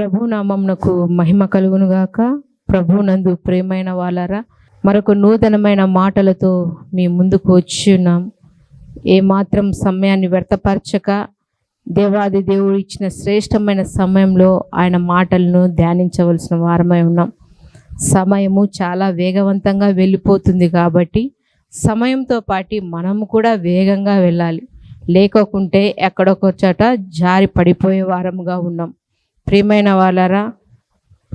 ప్రభు నామమునకు మహిమ కలుగును గాక. ప్రభునందు ప్రేమైన వాళ్ళారా, మరొక నూతనమైన మాటలతో మీ ముందుకు వచ్చి ఉన్నాం. ఏమాత్రం సమయాన్ని వ్యర్థపరచక దేవాది దేవుడు ఇచ్చిన శ్రేష్టమైన సమయంలో ఆయన మాటలను ధ్యానించవలసిన వారమై ఉన్నాం. సమయము చాలా వేగవంతంగా వెళ్ళిపోతుంది కాబట్టి సమయంతో పాటు మనము కూడా వేగంగా వెళ్ళాలి. లేకుంటే ఎక్కడొక చోట జారి పడిపోయే వారముగా ఉన్నాం. ప్రియమైన వాళ్ళారా,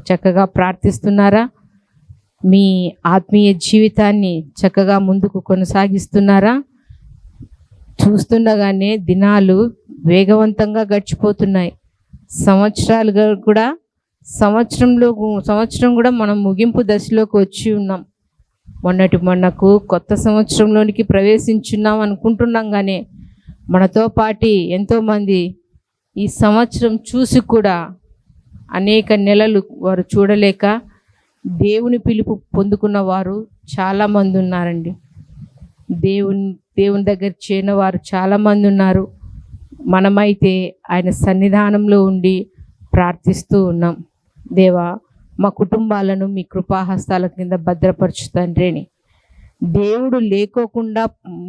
చక్కగా ప్రార్థిస్తున్నారా? మీ ఆత్మీయ జీవితాన్ని చక్కగా ముందుకు కొనసాగిస్తున్నారా? చూస్తుండగానే దినాలు వేగవంతంగా గడిచిపోతున్నాయి. సంవత్సరాలుగా కూడా సంవత్సరం కూడా మనం ముగింపు దశలోకి వచ్చి ఉన్నాం. మొన్నకు కొత్త సంవత్సరంలోనికి ప్రవేశించున్నాం అనుకుంటున్నాం, కానీ మనతో పాటు ఎంతోమంది ఈ సంవత్సరం చూసి కూడా అనేక నెలలు వారు చూడలేక దేవుని పిలుపు పొందుకున్న వారు చాలామంది ఉన్నారండి. దేవుని దగ్గర చేరిన వారు చాలామంది ఉన్నారు. మనమైతే ఆయన సన్నిధానంలో ఉండి ప్రార్థిస్తూ ఉన్నాం. దేవా, మా కుటుంబాలను మీ కృపాహస్తాల కింద భద్రపరచు తండ్రిని. దేవుడు లేకోకుండా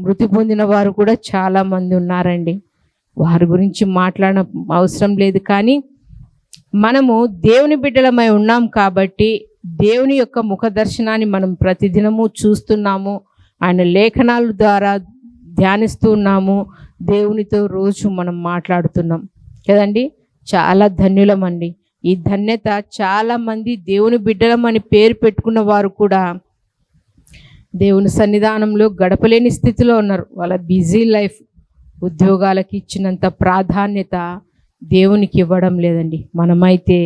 మృతి పొందిన వారు కూడా చాలామంది ఉన్నారండి. వారి గురించి మాట్లాడడం అవసరం లేదు, కానీ మనము దేవుని బిడ్డలమై ఉన్నాం కాబట్టి దేవుని యొక్క ముఖ దర్శనాన్ని మనం ప్రతిదినము చూస్తున్నాము. ఆయన లేఖనాల ద్వారా ధ్యానిస్తూ ఉన్నాము. దేవునితో రోజు మనం మాట్లాడుతున్నాం కదండి. చాలా ధన్యులమండి. ఈ ధన్యత చాలామంది దేవుని బిడ్డలమని పేరు పెట్టుకున్న వారు కూడా దేవుని సన్నిధానంలో గడపలేని స్థితిలో ఉన్నారు. వాళ్ళ బిజీ లైఫ్, ఉద్యోగాలకి ఇచ్చినంత ప్రాధాన్యత దేవునికి ఇవ్వడం లేదండి. మనమైతే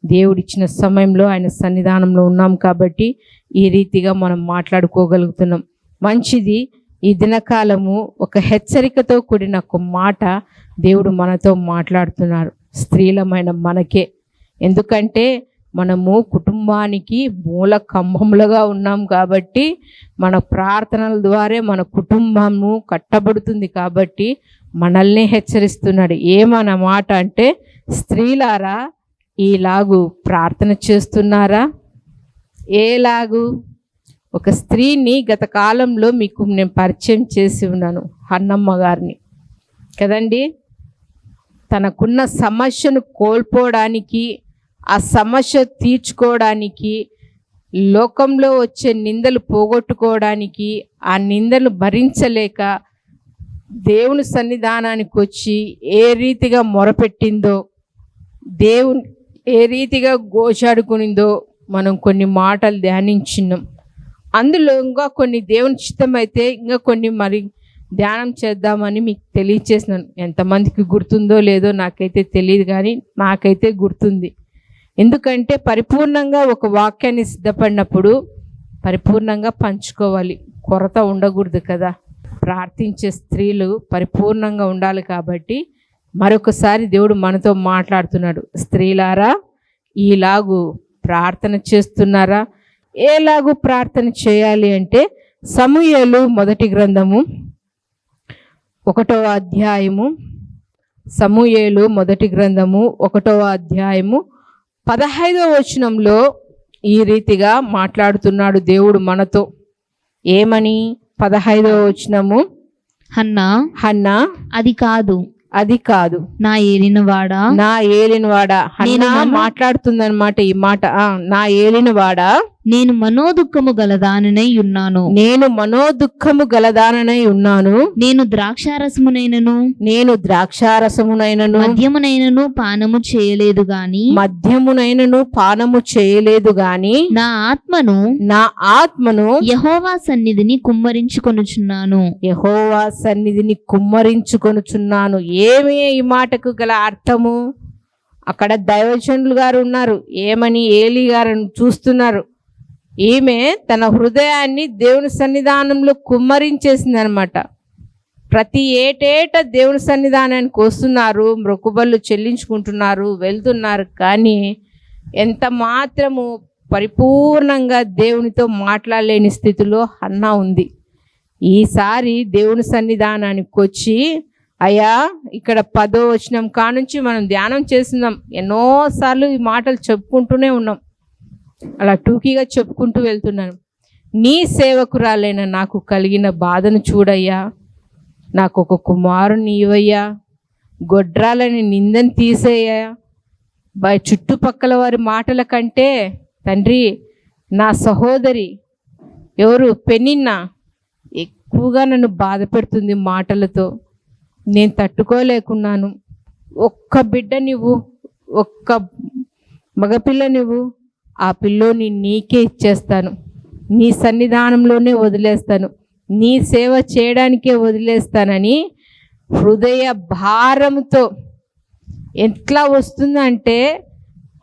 దేవుడిచ్చిన సమయంలో ఆయన సన్నిధానంలో ఉన్నాం కాబట్టి ఈ రీతిగా మనం మాట్లాడుకోగలుగుతున్నాం. మంచిది. ఈ దినకాలము ఒక హెచ్చరికతో కూడిన ఒక మాట దేవుడు మనతో మాట్లాడుతున్నారు, స్త్రీలమైన మనకే. ఎందుకంటే మనము కుటుంబానికి మూల కంభములుగా ఉన్నాం కాబట్టి మన ప్రార్థనల ద్వారా మన కుటుంబము కట్టబడుతుంది కాబట్టి మనల్ని హెచ్చరిస్తున్నాడు. ఏమన్నమాట అంటే, స్త్రీలారా ఈలాగు ప్రార్థన చేస్తున్నారా? ఏలాగు? ఒక స్త్రీని గత కాలంలో మీకు నేను పరిచయం చేసి ఉన్నాను, హన్నమ్మ గారిని కదండి. తనకున్న సమస్యను కోల్పోవడానికి, ఆ సమస్య తీర్చుకోవడానికి, లోకంలో వచ్చే నిందలు పోగొట్టుకోవడానికి, ఆ నిందలు భరించలేక దేవుని సన్నిధానానికి వచ్చి ఏ రీతిగా మొరపెట్టిందో, దేవుని ఏ రీతిగా గోచాడుకునిందో మనం కొన్ని మాటలు ధ్యానించినాం. అందులో ఇంకా కొన్ని దేవుని చిత్తమైతే ఇంకా కొన్ని మరి ధ్యానం చేద్దామని మీకు తెలియచేసినాను. ఎంతమందికి గుర్తుందో లేదో నాకైతే తెలియదు, కానీ నాకైతే గుర్తుంది. ఎందుకంటే పరిపూర్ణంగా ఒక వాక్యాన్ని సిద్ధపడినప్పుడు పరిపూర్ణంగా పంచుకోవాలి, కొరత ఉండకూడదు కదా. ప్రార్థించే స్త్రీలు పరిపూర్ణంగా ఉండాలి కాబట్టి మరొకసారి దేవుడు మనతో మాట్లాడుతున్నాడు. స్త్రీలారా ఈలాగు ప్రార్థన చేస్తున్నారా? ఏలాగు ప్రార్థన చేయాలి అంటే, సమూయేలు మొదటి గ్రంథము 1వ అధ్యాయము, సమూయేలు మొదటి గ్రంథము 1వ అధ్యాయము 15వ వచనంలో ఈ రీతిగా మాట్లాడుతున్నాడు దేవుడు మనతో. ఏమని? 15వ వచనము, హన్నా అది కాదు నా ఏలినవాడా హన్నా మాట్లాడుతుందన్నమాట. ఈ మాట, నా ఏలినవాడా, నేను మనోదుఖము గలదాననై ఉన్నాను. నేను ద్రాక్షారసమునైనను మద్యమునైనను పానము చేయలేదు గాని నా ఆత్మను యెహోవా సన్నిధిని కుమ్మరించుకొనుచున్నాను. ఏమి ఈ మాటకు గల అర్థము? అక్కడ దైవజనులు గారు ఉన్నారు. ఏమని? ఏలీ గారు చూస్తున్నారు. ఈమె తన హృదయాన్ని దేవుని సన్నిధానంలో కుమ్మరించేసింది అనమాట. ప్రతి ఏటేట దేవుని సన్నిధానానికి వస్తున్నారు, మొక్కుబళ్ళు చెల్లించుకుంటున్నారు, వెళ్తున్నారు, కానీ ఎంత మాత్రము పరిపూర్ణంగా దేవునితో మాట్లాడలేని స్థితిలో హన్నా ఉంది. ఈసారి దేవుని సన్నిధానానికి వచ్చి అయ్యా, ఇక్కడ 10వ వచనం కానుంచి మనం ధ్యానం చేస్తున్నాం. ఎన్నోసార్లు ఈ మాటలు చెప్పుకుంటూనే ఉన్నాం. అలా టూకీగా చెప్పుకుంటూ వెళ్తున్నాను. నీ సేవకురాలైన నాకు కలిగిన బాధను చూడయ్యా, నాకు ఒక కుమారుని ఇవ్వయ్యా, గొడ్రాలని నిందని తీసేయ్యా. చుట్టుపక్కల వారి మాటల కంటే తండ్రి, నా సహోదరి ఎవరు పెనిన్న ఎక్కువగా నన్ను బాధ పెడుతుంది మాటలతో. నేను తట్టుకోలేకున్నాను. ఒక్క బిడ్డ నువ్వు, ఒక్క మగపిల్ల నువ్వు, ఆ పిల్లోని నీకే ఇచ్చేస్తాను, నీ సన్నిధానంలోనే వదిలేస్తాను, నీ సేవ చేయడానికే వదిలేస్తానని హృదయ భారంతో ఎట్లా వస్తుందంటే,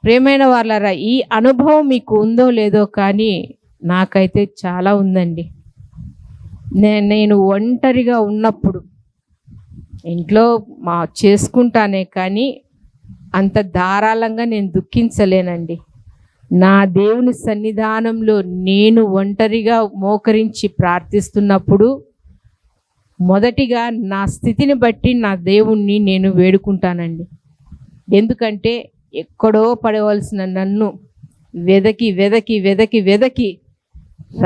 ప్రియమైన వాళ్ళరా, ఈ అనుభవం మీకు ఉందో లేదో కానీ నాకైతే చాలా ఉందండి. నేను ఒంటరిగా ఉన్నప్పుడు ఇంట్లో చేసుకుంటానే కానీ అంత ధారాళంగా నేను దుఃఖించలేనండి. నా దేవుని సన్నిధానంలో నేను ఒంటరిగా మోకరించి ప్రార్థిస్తున్నప్పుడు మొదటిగా నా స్థితిని బట్టి నా దేవుణ్ణి నేను వేడుకుంటానండి. ఎందుకంటే ఎక్కడో పడవలసిన నన్ను వెదకి వెదకి వెదకి వెదకి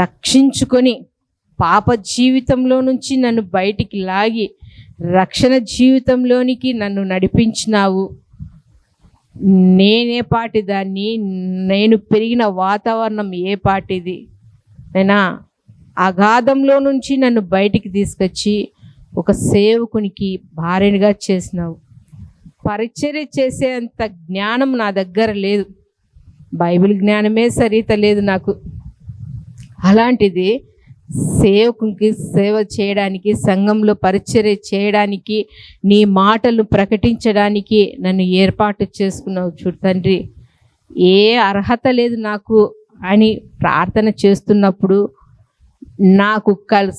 రక్షించుకొని పాప జీవితంలో నుంచి నన్ను బయటికి లాగి రక్షణ జీవితంలోనికి నన్ను నడిపించినావు. నేనే పాటి దాన్ని, నేను పెరిగిన వాతావరణం ఏ పాటిది, నేనా అగాధంలో నుంచి నన్ను బయటికి తీసుకొచ్చి ఒక సేవకునికి భార్యగా చేసినావు. పరిచర్య చేసేంత జ్ఞానం నా దగ్గర లేదు, బైబిల్ జ్ఞానమే సరిత లేదు నాకు. అలాంటిది సేవకునికి సేవ చేయడానికి, సంఘంలో పరిచర్య చేయడానికి, నీ మాటలు ప్రకటించడానికి నన్ను ఏర్పాటు చేసుకున్నావు. చూడు తండ్రి, ఏ అర్హత లేదు నాకు అని ప్రార్థన చేస్తున్నప్పుడు నాకు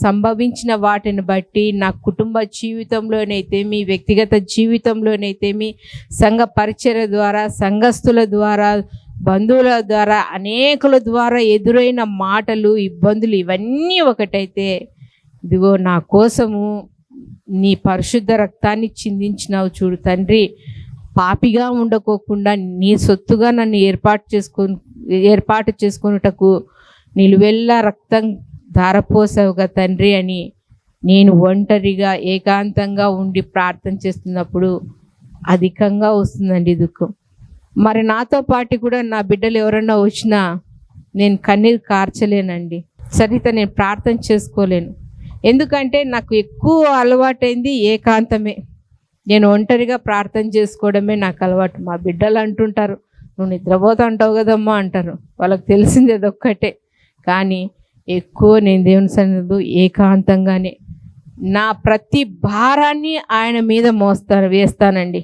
సంభవించిన వాటిని బట్టి నా కుటుంబ జీవితంలోనైతేమి, వ్యక్తిగత జీవితంలోనైతేమి, సంఘ పరిచర్య ద్వారా, సంఘస్థుల ద్వారా, బంధువుల ద్వారా, అనేకుల ద్వారా ఎదురైన మాటలు, ఇబ్బందులు ఇవన్నీ ఒకటైతే, ఇదిగో నా కోసము నీ పరిశుద్ధ రక్తాన్ని చిందించినావు. చూడు తండ్రి, పాపిగా ఉండకోకుండా నీ సొత్తుగా నన్ను ఏర్పాటు చేసుకొనుటకు నిలువెల్లా రక్తం ధారపోసావుగా తండ్రి అని నేను ఒంటరిగా ఏకాంతంగా ఉండి ప్రార్థన చేస్తున్నప్పుడు అధికంగా వస్తుందండి దుఃఖం. మరి నాతో పాటు కూడా నా బిడ్డలు ఎవరన్నా వచ్చినా నేను కన్నీరు కార్చలేనండి. సరిత నేను ప్రార్థన చేసుకోలేను. ఎందుకంటే నాకు ఎక్కువ అలవాటైంది ఏకాంతమే. నేను ఒంటరిగా ప్రార్థన చేసుకోవడమే నాకు అలవాటు. మా బిడ్డలు అంటుంటారు, నువ్వు నిద్రపోతా అంటావు కదమ్మా అంటారు. వాళ్ళకి తెలిసింది అదొక్కటే. కానీ ఎక్కువ నేను దేవుని సన్నిధిలో ఏకాంతంగానే నా ప్రతి భారాన్ని ఆయన మీద వేస్తానండి.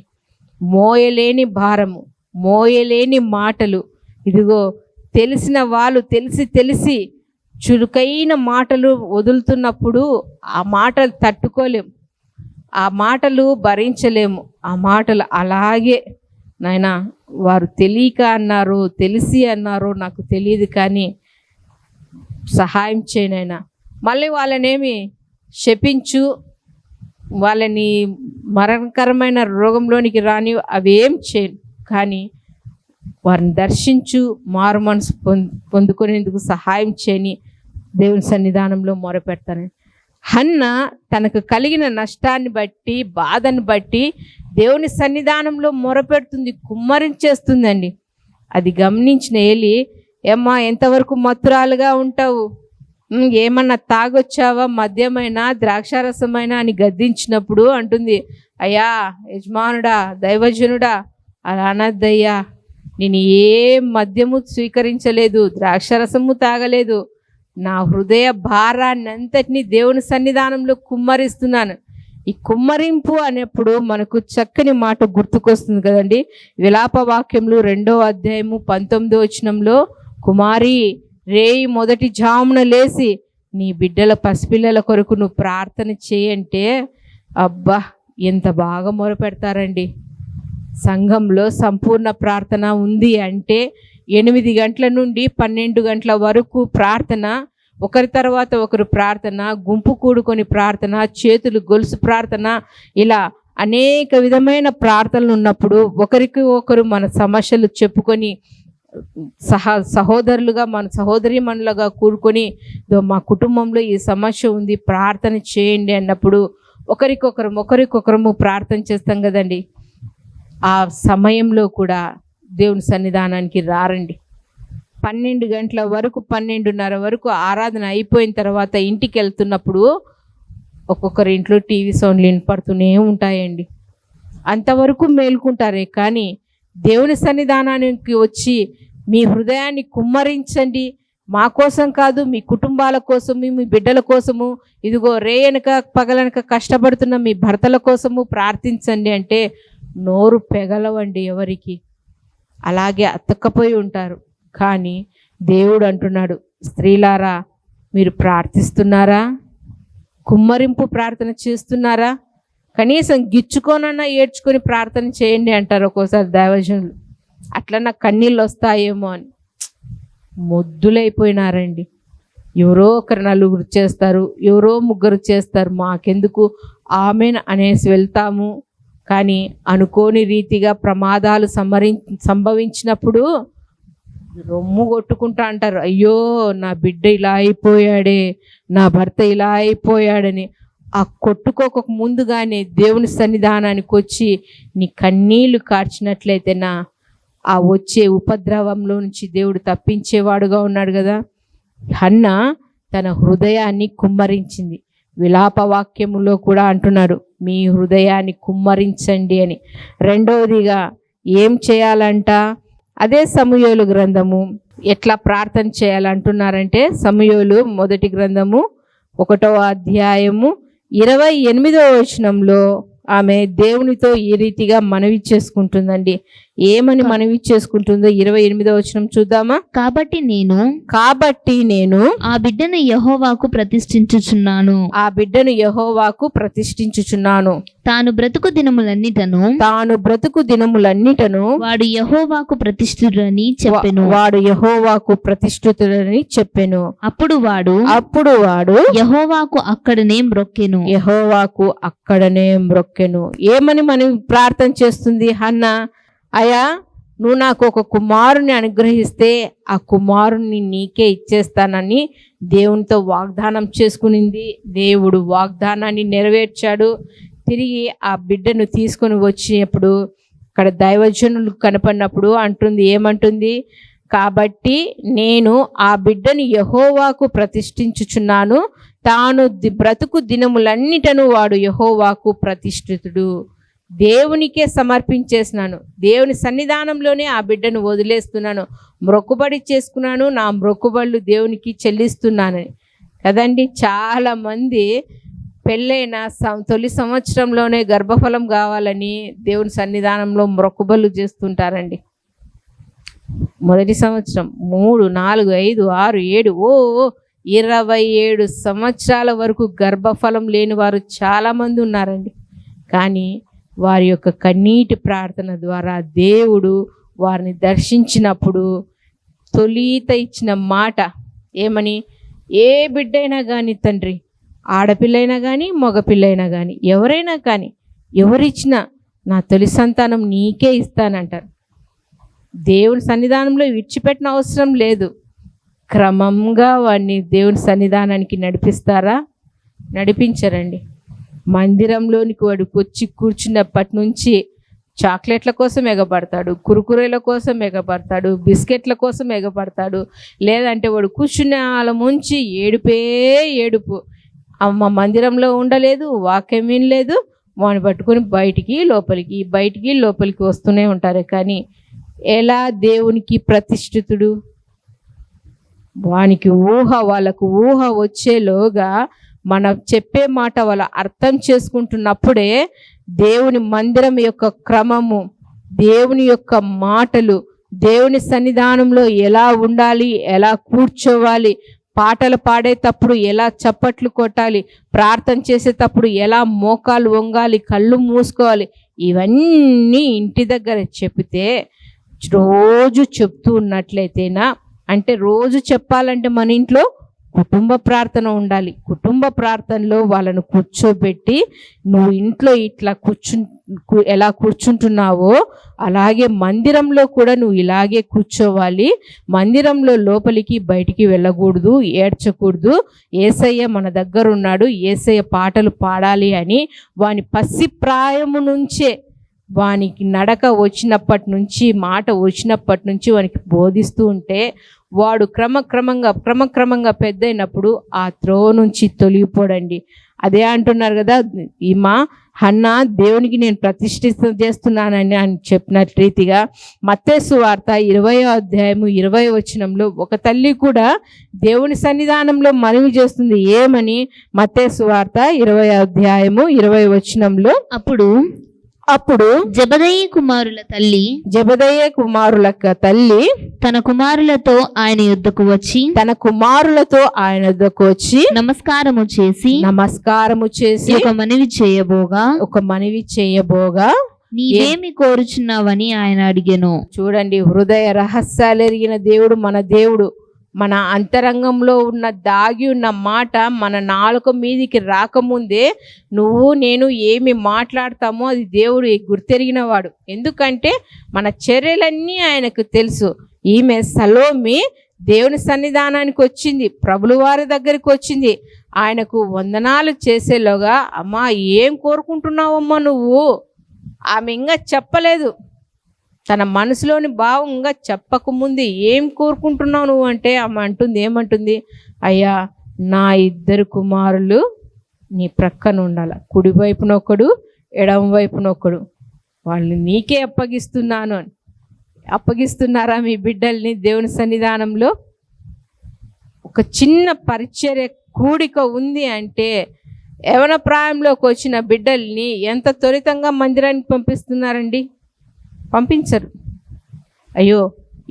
మోయలేని భారము, మోయలేని మాటలు, ఇదిగో తెలిసిన వాళ్ళు తెలిసి చురుకైన మాటలు వదులుతున్నప్పుడు ఆ మాటలు తట్టుకోలేము, ఆ మాటలు భరించలేము. ఆ మాటలు అలాగే నాయనా, వారు తెలియక అన్నారో తెలిసి అన్నారో నాకు తెలియదు, కానీ సహాయం చేయనైనా. మళ్ళీ వాళ్ళనేమి శపించు, వాళ్ళని మరణకరమైన రోగంలోనికి రాని, అవేం చేయను. కానీ వారిని దర్శించు, మారు మనసు పొందుకునేందుకు సహాయం చేయని దేవుని సన్నిధానంలో మొరపెడతాను. హన్న తనకు కలిగిన నష్టాన్ని బట్టి, బాధను బట్టి దేవుని సన్నిధానంలో మొరపెడుతుంది, కుమ్మరించేస్తుందండి. అది గమనించిన ఏలి, ఏమ్మా ఎంతవరకు మత్తురాలుగా ఉంటావు, ఏమన్నా తాగొచ్చావా, మద్యమైనా ద్రాక్షారసమైనా అని గద్దించినప్పుడు అంటుంది, అయ్యా యజమానుడా, దైవజనుడా, అలా అనద్దయ్యా, నేను ఏ మద్యము స్వీకరించలేదు, ద్రాక్షరసము తాగలేదు, నా హృదయ భారాన్ని అంతటినీ దేవుని సన్నిధానంలో కుమ్మరిస్తున్నాను. ఈ కుమ్మరింపు అనేప్పుడు మనకు చక్కని మాట గుర్తుకొస్తుంది కదండి. విలాప వాక్యములు 2వ అధ్యాయము 19వ వచనంలో, కుమారి రేయి మొదటి జామున లేసి నీ బిడ్డల పసిపిల్లల కొరకు నువ్వు ప్రార్థన చేయంటే, అబ్బా ఎంత బాగా మొరపెడతారండి. సంఘంలో సంపూర్ణ ప్రార్థన ఉంది అంటే 8 గంటల నుండి 12 గంటల వరకు ప్రార్థన ఒకరి తర్వాత ఒకరు ప్రార్థన, గుంపు కూడుకొని ప్రార్థన, చేతులు గొలుసు ప్రార్థన, ఇలా అనేక విధమైన ప్రార్థనలు ఉన్నప్పుడు ఒకరికి ఒకరు మన సమస్యలు చెప్పుకొని సహోదరులుగా మన సహోదరీమణులుగా కూడుకొని మా కుటుంబంలో ఈ సమస్య ఉంది ప్రార్థన చేయండి అన్నప్పుడు ఒకరికొకరము ప్రార్థన చేస్తాం కదండి. ఆ సమయంలో కూడా దేవుని సన్నిధానానికి రారండి. 12 గంటల వరకు 12:30 వరకు ఆరాధన అయిపోయిన తర్వాత ఇంటికి వెళ్తున్నప్పుడు ఒక్కొక్కరి ఇంట్లో టీవీ సౌండ్లు వినపడుతూనే ఉంటాయండి. అంతవరకు మేలుకుంటారే కానీ దేవుని సన్నిధానానికి వచ్చి మీ హృదయాన్ని కుమ్మరించండి, మా కోసం కాదు మీ కుటుంబాల కోసము, మీ బిడ్డల కోసము, ఇదిగో రేయనక పగలనక కష్టపడుతున్న మీ భర్తల కోసము ప్రార్థించండి అంటే నోరు పెగలవండి ఎవరికి. అలాగే అతక్కపోయి ఉంటారు. కానీ దేవుడు అంటున్నాడు, స్త్రీలారా మీరు ప్రార్థిస్తున్నారా? కుమ్మరింపు ప్రార్థన చేస్తున్నారా? కనీసం గిచ్చుకోనన్నా ఏడ్చుకొని ప్రార్థన చేయండి అంటారు ఒక్కోసారి దైవజనులు. అట్లా నాకు కన్నీళ్ళు వస్తాయేమో అని మొద్దులైపోయినారండి. ఎవరో ఒకరు నలుగురు చేస్తారు, ఎవరో ముగ్గురు చేస్తారు, మాకెందుకు ఆమెన్ అనేసి వెళ్తాము. కానీ అనుకోని రీతిగా ప్రమాదాలు సంభవించినప్పుడు రొమ్ము కొట్టుకుంటా అంటారు, అయ్యో నా బిడ్డ ఇలా అయిపోయాడే, నా భర్త ఇలా అయిపోయాడని. ఆ కొట్టుకోక ముందుగానే దేవుని సన్నిధానానికి వచ్చి నీ కన్నీళ్లు కార్చినట్లయితేనా ఆ వచ్చే ఉపద్రవంలో నుంచి దేవుడు తప్పించేవాడుగా ఉన్నాడు కదా. హన్న తన హృదయాన్ని కుమ్మరించింది. విలాప వాక్యములో కూడా అంటున్నాడు, మీ హృదయాన్ని కుమ్మరించండి అని. రెండవదిగా ఏం చేయాలంట? అదే సమూయేలు గ్రంథము ఎట్లా ప్రార్థన చేయాలంటున్నారంటే, సమూయేలు మొదటి గ్రంథము 1వ అధ్యాయము 28వ వచనంలో ఆమె దేవునితో ఈ రీతిగా మనవి చేసుకుంటుందండి. ఏమని మనవి చేసుకుంటుందో 28వ వచనం చూద్దామా? కాబట్టి నేను ఆ బిడ్డను యెహోవాకు ప్రతిష్ఠించుచున్నాను. తాను బ్రతుకు దినములన్నిటను వాడు యెహోవాకు ప్రతిష్ఠితుడని చెప్పెను. అప్పుడు వాడు యెహోవాకు అక్కడనే మ్రొక్కెను. ఏమని మనం ప్రార్థన చేస్తుంది హన్న? అయ్యా, నువ్వు నాకు ఒక కుమారుని అనుగ్రహిస్తే ఆ కుమారుని నీకే ఇచ్చేస్తానని దేవునితో వాగ్దానం చేసుకునింది. దేవుడు వాగ్దానాన్ని నెరవేర్చాడు. తిరిగి ఆ బిడ్డను తీసుకొని వచ్చినప్పుడు అక్కడ దైవజనులు కనపడినప్పుడు అంటుంది, ఏమంటుంది? కాబట్టి నేను ఆ బిడ్డను యెహోవాకు ప్రతిష్ఠించుచున్నాను, తాను బ్రతుకు దినములన్నిటను వాడు యెహోవాకు ప్రతిష్ఠితుడు. దేవునికే సమర్పించేసినాను, దేవుని సన్నిధానంలోనే ఆ బిడ్డను వదిలేస్తున్నాను, మొక్కుబడి చేసుకున్నాను, నా మొక్కుబడులు దేవునికి చెల్లిస్తున్నానని కదండి. చాలామంది పెళ్ళైన తొలి సంవత్సరంలోనే గర్భఫలం కావాలని దేవుని సన్నిధానంలో మొక్కుబడులు చేస్తుంటారండి. మొదటి సంవత్సరం 3, 4, 5, 6, 7 27 సంవత్సరాల వరకు గర్భఫలం లేని వారు చాలామంది ఉన్నారండి. కానీ వారి యొక్క కన్నీటి ప్రార్థన ద్వారా దేవుడు వారిని దర్శించినప్పుడు తొలిత ఇచ్చిన మాట ఏమని? ఏ బిడ్డైనా కానీ తండ్రి, ఆడపిల్లైనా కానీ మగపిల్లైనా కానీ ఎవరైనా కానీ ఎవరిచ్చినా నా తొలి సంతానం నీకే ఇస్తానంటారు. దేవుని సన్నిధానంలో విడిచిపెట్టిన అవసరం లేదు. క్రమంగా వాడిని దేవుని సన్నిధానానికి నడిపిస్తారా? నడిపించరండి. మందిరంలోనికి వాడికి వచ్చి కూర్చున్నప్పటి నుంచి చాక్లెట్ల కోసం ఎగపడతాడు, కురుకురేల కోసం ఎగపడతాడు, బిస్కెట్ల కోసం ఎగపడతాడు. లేదంటే వాడు కూర్చున్న ముంచి ఏడుపు. అమ్మ మందిరంలో ఉండలేదు, వాక్యం వినలేదు, వాడిని పట్టుకొని బయటికి లోపలికి వస్తూనే ఉంటారు. కానీ ఎలా దేవునికి ప్రతిష్ఠితుడు? వాళ్ళకు ఊహ వచ్చేలోగా మనం చెప్పే మాట వాళ్ళ అర్థం చేసుకుంటున్నప్పుడే దేవుని మందిరం యొక్క క్రమము, దేవుని యొక్క మాటలు, దేవుని సన్నిధానంలో ఎలా ఉండాలి, ఎలా కూర్చోవాలి, పాటలు పాడేటప్పుడు ఎలా చప్పట్లు కొట్టాలి, ప్రార్థన చేసేటప్పుడు ఎలా మోకాలు వంగాలి, కళ్ళు మూసుకోవాలి, ఇవన్నీ ఇంటి దగ్గర చెప్తే రోజు చెప్తూ ఉన్నట్లయితేనా, అంటే రోజు చెప్పాలంటే మన ఇంట్లో కుటుంబ ప్రార్థన ఉండాలి. కుటుంబ ప్రార్థనలో వాళ్ళను కూర్చోబెట్టి నువ్వు ఇంట్లో ఇట్లా ఎలా కూర్చుంటున్నావో అలాగే మందిరంలో కూడా నువ్వు ఇలాగే కూర్చోవాలి. మందిరంలో లోపలికి బయటికి వెళ్ళకూడదు, ఏడ్చకూడదు. యేసయ్య మన దగ్గర ఉన్నాడు, యేసయ్య పాటలు పాడాలి అని వాని పసి ప్రాయము నుంచే వానికి నడక వచ్చినప్పటి నుంచి, మాట వచ్చినప్పటి నుంచి వానికి బోధిస్తూ ఉంటే వాడు క్రమక్రమంగా పెద్దయినప్పుడు ఆ త్రోవ నుంచి తొలగిపోడండి. అదే అంటున్నారు కదా, ఈమా హన్నా దేవునికి నేను ప్రతిష్ఠిత చేస్తున్నానని అని చెప్పిన రీతిగా మత్తయి సువార్త 20వ అధ్యాయము 20వ వచనంలో ఒక తల్లి కూడా దేవుని సన్నిధానంలో మనవి చేస్తుంది. ఏమని? మత్తయి సువార్త 20వ అధ్యాయము 20వ వచనంలో, అప్పుడు జెబెదయి కుమారుల తల్లి తన కుమారులతో ఆయన యుద్ధకు వచ్చి నమస్కారము చేసి ఒక మనవి చేయబోగా నీవేమి కోరుచున్నావని ఆయన అడిగెను. చూడండి, హృదయ రహస్యాలు ఎరిగిన దేవుడు మన దేవుడు. మన అంతరంగంలో ఉన్న దాగి ఉన్న మాట మన నాలుక మీదికి రాకముందే నువ్వు నేను ఏమి మాట్లాడతామో అది దేవుడు గుర్తెరిగిన వాడు. ఎందుకంటే మన చర్యలన్నీ ఆయనకు తెలుసు. ఈమె సలోమి దేవుని సన్నిధానానికి వచ్చింది, ప్రభుల వారి దగ్గరికి వచ్చింది. ఆయనకు వందనాలు చేసేలోగా, అమ్మా ఏం కోరుకుంటున్నావమ్మా నువ్వు? ఆమె ఇంకా చెప్పలేదు. తన మనసులోని భావంగా చెప్పకముందు ఏం కోరుకుంటున్నావు నువ్వు అంటే ఆమె ఏమంటుంది? అయ్యా, నా 2 కుమారులు నీ ప్రక్కన ఉండాల, కుడి వైపున ఒకడు, ఎడమ వైపున ఒకడు. వాళ్ళని నీకే అప్పగిస్తున్నాను అని. అప్పగిస్తున్నారా మీ బిడ్డల్ని దేవుని సన్నిధానంలో? ఒక చిన్న పరిచర్య కూడిక ఉంది అంటే యవన ప్రాయంలోకి వచ్చిన బిడ్డల్ని ఎంత త్వరితంగా మందిరానికి పంపిస్తున్నారండి? పంపించరు. అయ్యో,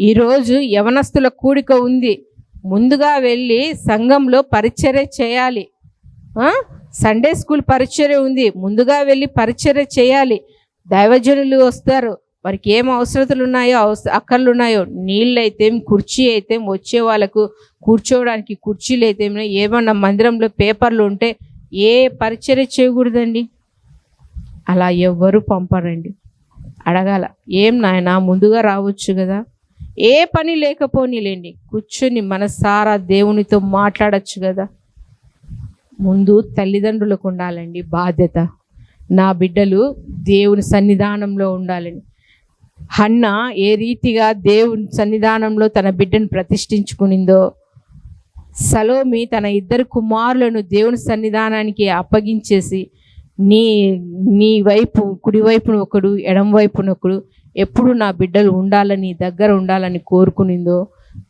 ఈరోజు యవనస్తుల కూడిక ఉంది, ముందుగా వెళ్ళి సంఘంలో పరిచర్య చేయాలి. సండే స్కూల్ పరిచర్య ఉంది, ముందుగా వెళ్ళి పరిచర్య చేయాలి. దైవజనులు వస్తారు, వారికి ఏం అవసరతలు ఉన్నాయో అక్కర్లు ఉన్నాయో, నీళ్ళు అయితే, కుర్చీ అయితే, వచ్చే వాళ్ళకు కూర్చోవడానికి కుర్చీలు అయితే, ఏమన్నా మందిరంలో పేపర్లు ఉంటే ఏ పరిచర్య చేయకూడదండి. అలా ఎవ్వరూ పంపరండి. అడగాల, ఏం నాయనా ముందుగా రావచ్చు కదా, ఏ పని లేకపోనీలేండి, కూర్చొని మనసారా దేవునితో మాట్లాడచ్చు కదా. ముందు తల్లిదండ్రులకు ఉండాలండి బాధ్యత. నా బిడ్డలు దేవుని సన్నిధానంలో ఉండాలని. హన్న ఏ రీతిగా దేవుని సన్నిధానంలో తన బిడ్డను ప్రతిష్ఠించుకునిందో, సలోమి తన 2 కుమారులను దేవుని సన్నిధానానికి అప్పగించేసి నీ వైపు, కుడి వైపున ఒకడు, ఎడమ వైపున ఒకడు, ఎప్పుడు నా బిడ్డలు ఉండాలని, దగ్గర ఉండాలని కోరుకునిందో,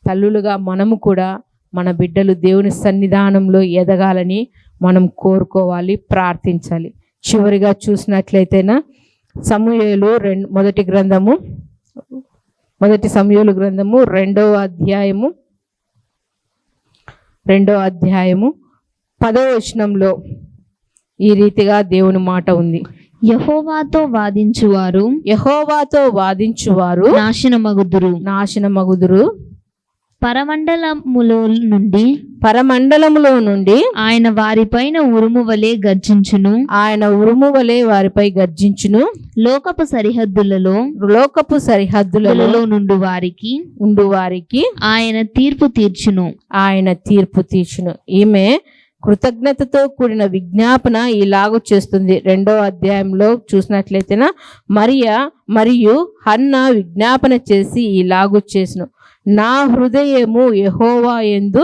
తల్లులుగా మనము కూడా మన బిడ్డలు దేవుని సన్నిధానంలో ఎదగాలని మనం కోరుకోవాలి, ప్రార్థించాలి. చివరిగా చూసినట్లయితేనా సమూయేలు మొదటి సమూయేలు గ్రంథము 2వ అధ్యాయము 10వ వచనంలో ఈ రీతిగా దేవుని మాట ఉంది. యెహోవాతో వాదించువారు నాశనమగుదురు. పరమండలములో నుండి ఆయన వారిపైన ఉరుము వలె వారిపై గర్జించును. లోకపు సరిహద్దులలో నుండి వారికి ఆయన తీర్పు తీర్చును. ఈమె కృతజ్ఞతతో కూడిన విజ్ఞాపన ఇలాగూ చేస్తుంది. 2వ అధ్యాయంలో చూసినట్లయితేనా, మరియు హన్న విజ్ఞాపన చేసి ఇలాగూ చేసిన, నా హృదయము యెహోవా యందు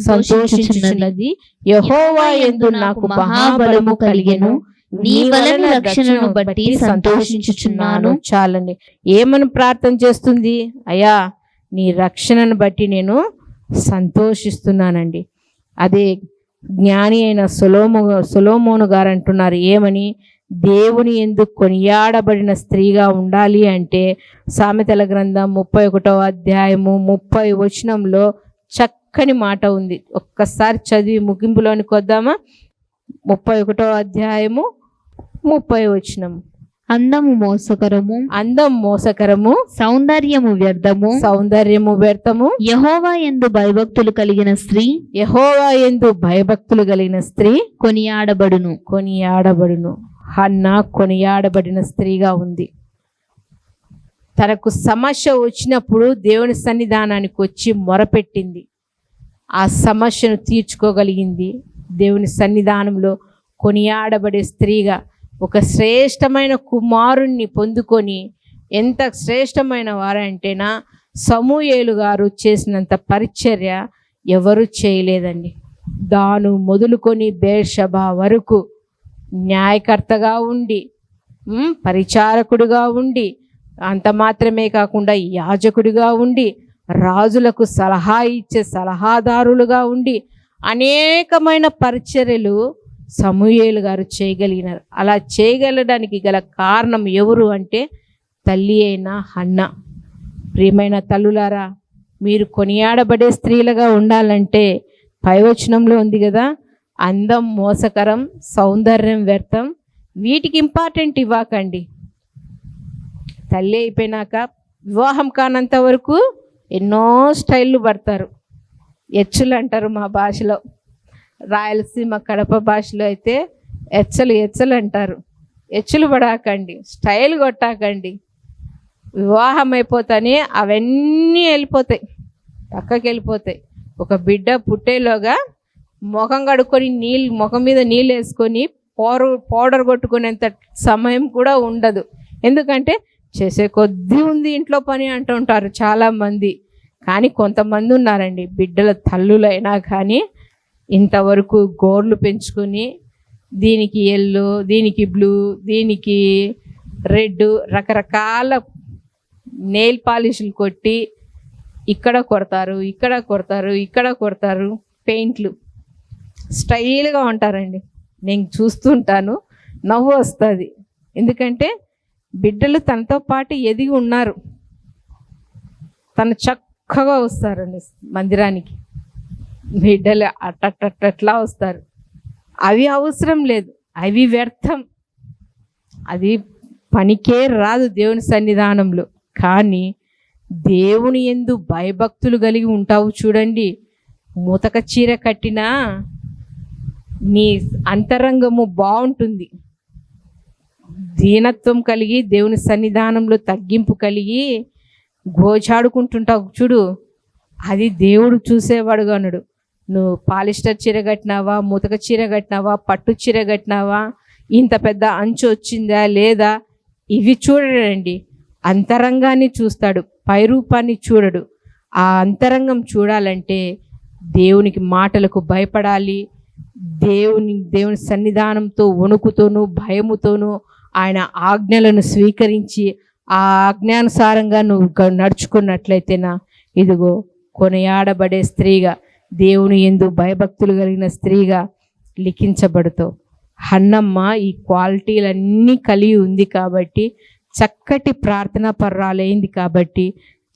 సంతోషించుచున్నది, యెహోవా యందు నాకు మహాబలము కలిగెను, నీ వలన రక్షణను బట్టి సంతోషించుచున్నాను. చాలండి. ఏమని ప్రార్థన చేస్తుంది? అయ్యా, నీ రక్షణను బట్టి నేను సంతోషిస్తున్నానండి. అదే జ్ఞాని అయిన సొలొమోను గారు అంటున్నారు, ఏమని? దేవుని యందు కొనియాడబడిన స్త్రీగా ఉండాలి అంటే సామెతల గ్రంథం 31వ అధ్యాయము 30వ వచనంలో చక్కని మాట ఉంది. ఒక్కసారి చదివి ముగింపులోనికి వద్దామా? 31వ అధ్యాయము 30వ వచనం. అందము మోసకరము, అందం మోసకరము, సౌందర్యము వ్యర్థము. సౌందర్యము వ్యర్థము. యెహోవా యందు భయభక్తులు కలిగిన స్త్రీ యెహోవా యందు భయభక్తులు కలిగిన స్త్రీ కొనియాడబడును. కొనియాడబడును. హన్నా కొనియాడబడిన స్త్రీగా ఉంది. తనకు సమస్య వచ్చినప్పుడు దేవుని సన్నిధానానికి వచ్చి మొరపెట్టింది. ఆ సమస్యను తీర్చుకోగలిగింది. దేవుని సన్నిధానంలో కొనియాడబడే స్త్రీగా ఒక శ్రేష్టమైన కుమారుణ్ణి పొందుకొని, ఎంత శ్రేష్టమైన వారంటేనా సమూయేలు గారు చేసినంత పరిచర్య ఎవరు చేయలేదండి. దాను మొదలుకొని బేర్షబా వరకు న్యాయకర్తగా ఉండి, పరిచారకుడిగా ఉండి, అంత మాత్రమే కాకుండా యాజకుడిగా ఉండి, రాజులకు సలహా ఇచ్చే సలహాదారులుగా ఉండి అనేకమైన పరిచర్యలు సమూయేలు గారు చేయగలిగినారు. అలా చేయగలడానికి గల కారణం ఎవరు అంటే తల్లి అయిన హన్నా. ప్రియమైన తల్లులారా, మీరు కొనియాడబడే స్త్రీలుగా ఉండాలంటే పైవచనంలో ఉంది కదా, అందం మోసకరం, సౌందర్యం వ్యర్థం. వీటికి ఇంపార్టెంట్ ఇవ్వకండి. తల్లి అయిపోయినాక వివాహం కానంత వరకు ఎన్నో స్టైళ్ళు పడతారు. ఎచ్చులు అంటారు మా భాషలో, రాయలసీమ కడప భాషలో అయితే ఎచ్చలు అంటారు. ఎచ్చులు పడాకండి, స్టైల్ కొట్టాకండి. వివాహం అయిపోతానే అవన్నీ వెళ్ళిపోతాయి, పక్కకి వెళ్ళిపోతాయి. ఒక బిడ్డ పుట్టేలోగా ముఖం కడుక్కొని ముఖం మీద నీళ్ళు వేసుకొని పౌడర్ కొట్టుకునేంత సమయం కూడా ఉండదు. ఎందుకంటే చేసే కొద్దీ ఉంది ఇంట్లో పని అంటుంటారు చాలామంది. కానీ కొంతమంది ఉన్నారండి, బిడ్డల తల్లులైనా కానీ ఇంతవరకు గోర్లు పెంచుకొని దీనికి ఎల్లో, దీనికి బ్లూ, దీనికి రెడ్, రకరకాల నెయిల్ పాలిష్లు కొట్టి ఇక్కడ కొడతారు, ఇక్కడ కొడతారు పెయింట్లు. స్టైల్గా ఉంటారండి. నేను చూస్తుంటాను, నవ్వు వస్తుంది. ఎందుకంటే బిడ్డలు తనతో పాటు ఎదిగి ఉన్నారు. తను చక్కగా వస్తారండి మందిరానికి. బిడ్డలు అట్టట్లా వస్తారు. అవి అవసరం లేదు, అవి వ్యర్థం, అది పనికే రాదు దేవుని సన్నిధానంలో. కానీ దేవుని యందు భయభక్తులు కలిగి ఉంటావు చూడండి. ముతక చీర కట్టినా నీ అంతరంగము బాగుంటుంది. దీనత్వం కలిగి దేవుని సన్నిధానంలో తగ్గింపు కలిగి గోచాడుకుంటుంటావు చూడు, అది దేవుడు చూసేవాడుగా ఉన్నాడు. నువ్వు పాలిస్టర్ చీర కట్టినావా, ముతక చీర కట్టినావా, పట్టు చీర కట్టినావా, ఇంత పెద్ద అంచు వచ్చిందా లేదా, ఇవి చూడడండి. అంతరంగాన్ని చూస్తాడు, పైరూపాన్ని చూడడు. ఆ అంతరంగం చూడాలంటే దేవునికి మాటలకు భయపడాలి. దేవుని సన్నిధానంతో వణుకుతోనూ భయముతోనూ ఆయన ఆజ్ఞలను స్వీకరించి ఆ ఆజ్ఞానుసారంగా నువ్వు నడుచుకున్నట్లయితేనా ఇదిగో కొనియాడబడే స్త్రీగా, దేవుని యందు భయభక్తులు కలిగిన స్త్రీగా లిఖించబడుతావు. హన్నమ్మ ఈ క్వాలిటీలన్నీ కలిగి ఉంది కాబట్టి, చక్కటి ప్రార్థనా పరురాలైంది కాబట్టి,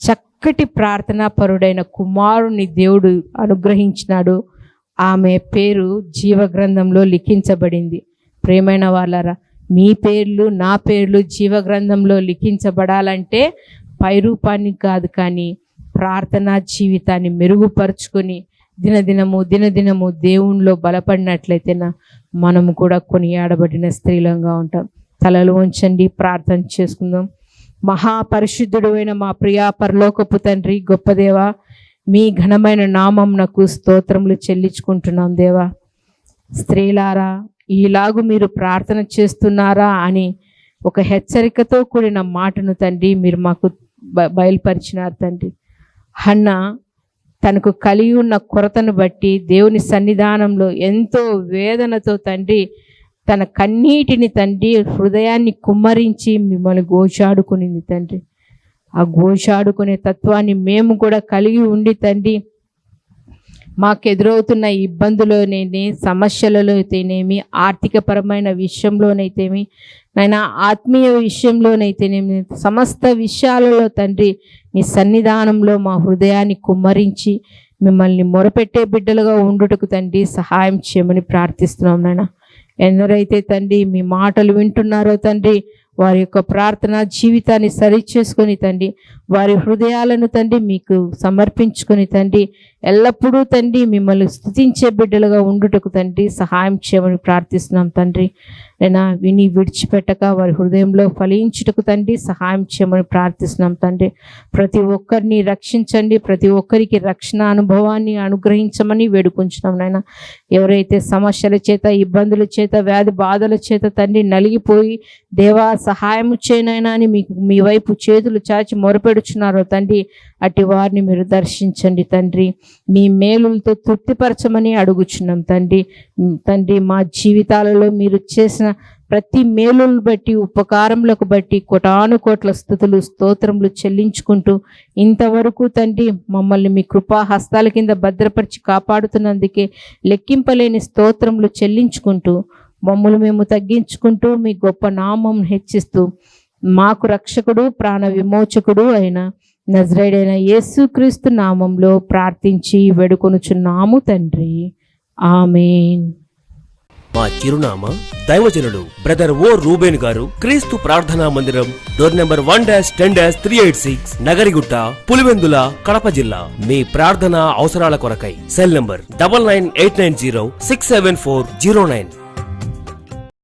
చక్కటి ప్రార్థనా పరుడైన కుమారుని దేవుడు అనుగ్రహించినాడు. ఆమె పేరు జీవగ్రంథంలో లిఖించబడింది. ప్రియమైన వాళ్ళారా, మీ పేర్లు నా పేర్లు జీవగ్రంథంలో లిఖించబడాలంటే పైరూపాన్ని కాదు, కానీ ప్రార్థనా జీవితాన్ని మెరుగుపరుచుకొని దినదినము దేవునిలో బలపడినట్లయితేనా మనము కూడా కొనియాడబడిన స్త్రీలంగా ఉంటాం. తలలు ఉంచండి, ప్రార్థన చేసుకుందాం. మహాపరిశుద్ధుడు అయిన మా ప్రియా పరలోకపు తండ్రి, గొప్ప దేవా, మీ ఘనమైన నామమునకు స్తోత్రములు చెల్లించుకుంటున్నాం. దేవా, స్త్రీలారా ఈలాగు మీరు ప్రార్థన చేస్తున్నారా అని ఒక హెచ్చరికతో కూడిన మాటను తండ్రి మీరు మాకు బయలుపరిచినారు తండ్రి. హన్నా తనకు కలిగి ఉన్న కొరతను బట్టి దేవుని సన్నిధానంలో ఎంతో వేదనతో తండ్రి తన కన్నీటిని తండ్రి హృదయాన్ని కుమ్మరించి మిమ్మల్ని గోచాడుకునింది తండ్రి. ఆ గోచాడుకునే తత్వాన్ని మేము కూడా కలిగి ఉండి తండ్రి మాకు ఎదురవుతున్న ఇబ్బందులోనేమి, సమస్యలలో అయితేనేమి, ఆర్థికపరమైన విషయంలోనైతేమి, నైనా ఆత్మీయ విషయంలోనైతేనేమి, సమస్త విషయాలలో తండ్రి మీ సన్నిధానంలో మా హృదయాన్ని కుమ్మరించి మిమ్మల్ని మొరపెట్టే బిడ్డలుగా ఉండుటకు తండ్రి సహాయం చేయమని ప్రార్థిస్తున్నాం నాయన. ఎందరైతే తండ్రి మీ మాటలు వింటున్నారో తండ్రి వారి యొక్క ప్రార్థనా జీవితాన్ని సరిచేసుకొని తండ్రి, వారి హృదయాలను తండ్రి మీకు సమర్పించుకొని తండ్రి, ఎల్లప్పుడూ తండ్రి మిమ్మల్ని స్తుతించే బిడ్డలుగా ఉండుటకు తండ్రి సహాయం చేయమని ప్రార్థిస్తున్నాం తండ్రి. నేను విని విడిచిపెట్టక వారి హృదయంలో ఫలించుటకు తండ్రి సహాయం చేయమని ప్రార్థిస్తున్నాం తండ్రి. ప్రతి ఒక్కరిని రక్షించండి, ప్రతి ఒక్కరికి రక్షణ అనుభవాన్ని అనుగ్రహించమని వేడుకుంటున్నాం నాయన. ఎవరైతే సమస్యల చేత, ఇబ్బందుల చేత, వ్యాధి బాధల చేత తండ్రి నలిగిపోయి దేవా సహాయం చేయనైనా అని మీకు మీ వైపు చేతులు చాచి మొరపెడుచున్నారో తండ్రి, అట్టి వారిని మీరు దర్శించండి తండ్రి. మీ మేలులతో తృప్తిపరచమని అడుగుచున్నాం తండ్రి. తండ్రి మా జీవితాలలో మీరు చేసిన ప్రతి మేలులను బట్టి, ఉపకారములకు బట్టి కోటానుకోట్ల స్తుతులు స్తోత్రములు చెల్లించుకుంటూ ఇంతవరకు తండ్రి మమ్మల్ని మీ కృపా హస్తాల కింద భద్రపరిచి కాపాడుతున్నందుకే లెక్కింపలేని స్తోత్రములు చెల్లించుకుంటూ మమ్మల్ని మేము తగ్గించుకుంటూ మీ గొప్ప నామం హెచ్చిస్తూ మాకు రక్షకుడు ప్రాణ విమోచకుడు అయిన నజరేయుడైన యేసుక్రీస్తు నామంలో ప్రార్థించి వేడుకొనుచున్నాము తండ్రి. ఆమేన్. మా చిరునామా దైవజనుడు బ్రదర్ ఓ రూబేన్ గారు, క్రీస్తు ప్రార్థనా మందిరం, డోర్ నెంబర్ 1-10-386, నగరిగుట్ట, పులివెందుల, కడప జిల్లా. మీ ప్రార్థనా అవసరాల కొరకై సెల్ నంబర్ 9989067409.